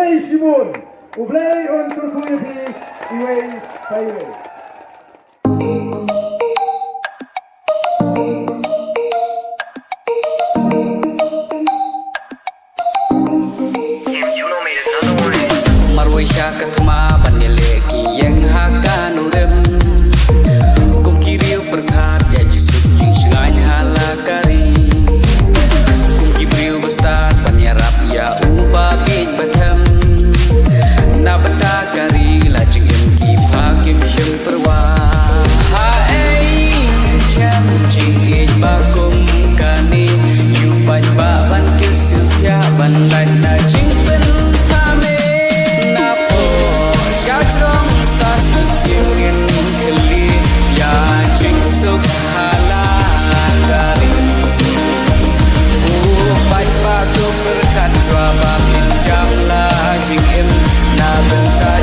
Ublay Simon, ublay untuk Vpp Song. Katma banile ki yang hakan urem kum kiriu perkat ya jisuk jing shngai halakari kum kibriu bestat banyarap ya uba bin batam na batakari la jingem ki pakim shem perwa ha ei cham jing bagum kani yu ban ba ban kisu tia ban lai na jing ben Shisien ngin khyllie ya jing suk halakari Vpp Song berkat jwa ba bin jam la jing im na benta